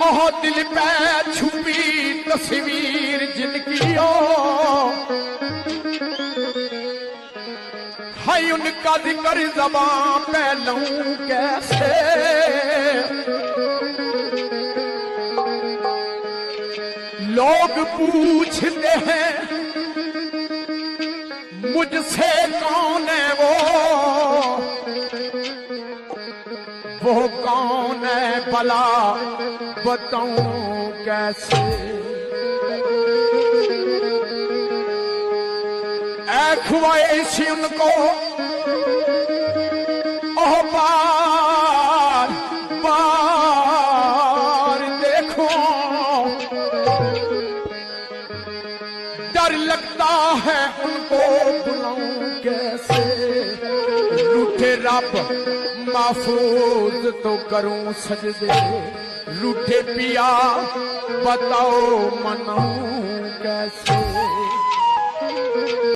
ओह दिल पे छुपी तस्वीर जिनकी ओ है उनका जिक्र ज़बां पे लूं कैसे। लोग पूछते हैं मुझसे कौन है वो कौन है भला बताऊं कैसे। ऐ ख्वाहिश उनको ओह बार बार देखो, डर लगता है उनको बुलाऊं कैसे। रूठे रब महफूज तो करूं सजदे, रूठे पिया बताओ मनाऊं कैसे।